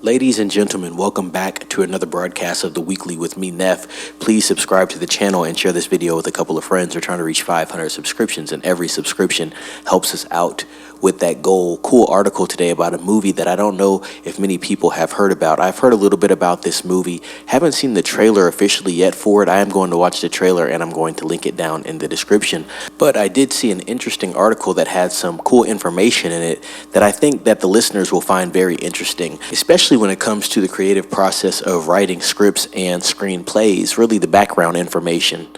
Ladies and gentlemen, welcome back to another broadcast of The Weekly with me, Neff. Please subscribe to the channel and share this video with a couple of friends. We're trying to reach 500 subscriptions, and every subscription helps us out with that goal. Cool article today about a movie that I don't know if many people have heard about. I've heard a little bit about this movie. Haven't seen the trailer officially yet for it. I am going to watch the trailer, and I'm going to link it down in the description. But I did see an interesting article that had some cool information in it that I think that the listeners will find very interesting, especially when it comes to the creative process of writing scripts and screenplays, really the background information.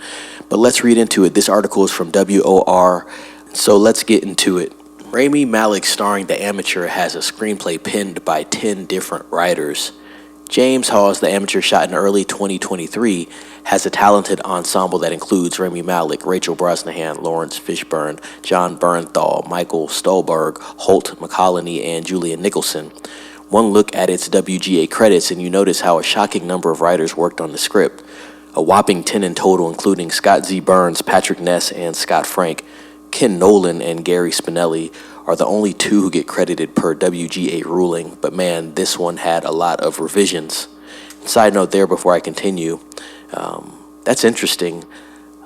But let's read into it. This article is from WOR, so let's get into it. Rami Malek starring The Amateur has a screenplay penned by 10 different writers. James Hawes, The Amateur, shot in early 2023, has a talented ensemble that includes Rami Malek, Rachel Brosnahan, Lawrence Fishburne, John Bernthal, Michael Stolberg, Holt McCallany, and Julian Nicholson. One look at its WGA credits and you notice how a shocking number of writers worked on the script. A whopping 10 in total, including Scott Z. Burns, Patrick Ness, and Scott Frank. Ken Nolan and Gary Spinelli are the only two who get credited per WGA ruling, but man, this one had a lot of revisions. Side note there before I continue, that's interesting.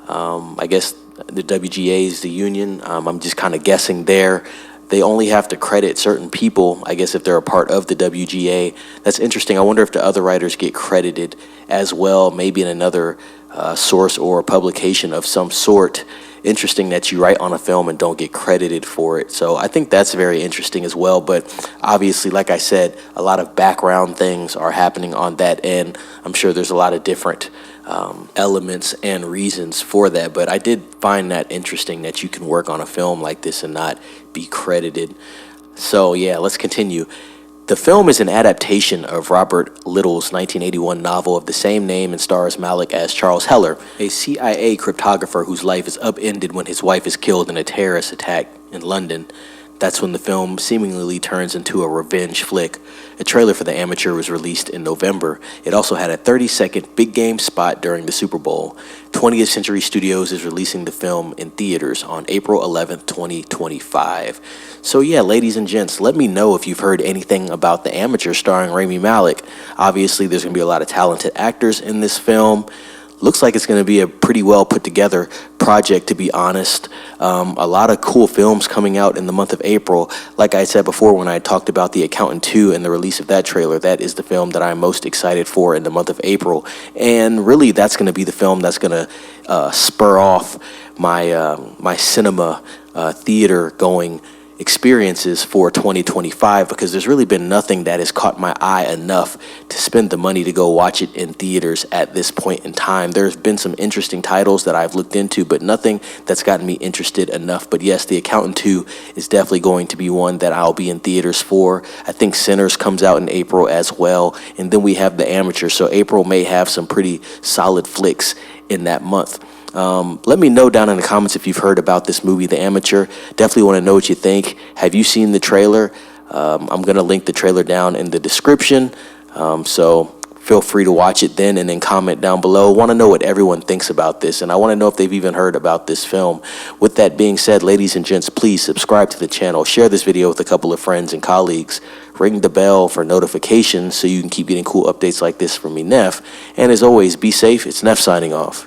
I guess the WGA is the union. I'm just kind of guessing there. They only have to credit certain people, I guess, if they're a part of the WGA. That's interesting. I wonder if the other writers get credited as well, maybe in another source or publication of some sort. Interesting that you write on a film and don't get credited for it. So I think that's very interesting as well. But obviously, like I said, a lot of background things are happening on that end. I'm sure there's a lot of different elements and reasons for that. But I did find that interesting that you can work on a film like this and not be credited. So yeah, let's continue. The film is an adaptation of Robert Little's 1981 novel of the same name and stars Malek as Charles Heller, a CIA cryptographer whose life is upended when his wife is killed in a terrorist attack in London. That's when the film seemingly turns into a revenge flick. A trailer for The Amateur was released in November. It also had a 30-second big game spot during the Super Bowl. 20th Century Studios is releasing the film in theaters on April 11th, 2025. So yeah, ladies and gents, let me know if you've heard anything about The Amateur starring Rami Malek. Obviously, there's going to be a lot of talented actors in this film. Looks like it's going to be a pretty well put together project, to be honest. A lot of cool films coming out in the month of April. Like I said before when I talked about The Accountant 2 and the release of that trailer, that is the film that I'm most excited for in the month of April. And really, that's going to be the film that's going to spur off my, my cinema theater going experiences for 2025, because there's really been nothing that has caught my eye enough to spend the money to go watch it in theaters at this point in time. There's been some interesting titles that I've looked into, but nothing that's gotten me interested enough. But yes, The Accountant 2 is definitely going to be one that I'll be in theaters for. I think Sinners comes out in April as well, and then we have The Amateur, so April may have some pretty solid flicks in that month. Let me know down in the comments if you've heard about this movie, The Amateur. Definitely want to know what you think. Have you seen the trailer? I'm going to link the trailer down in the description, so feel free to watch it then and then comment down below. I want to know what everyone thinks about this, and I want to know if they've even heard about this film. With that being said, ladies and gents, please subscribe to the channel, share this video with a couple of friends and colleagues, ring the bell for notifications so you can keep getting cool updates like this from me, Neff. And as always, be safe. It's Neff signing off.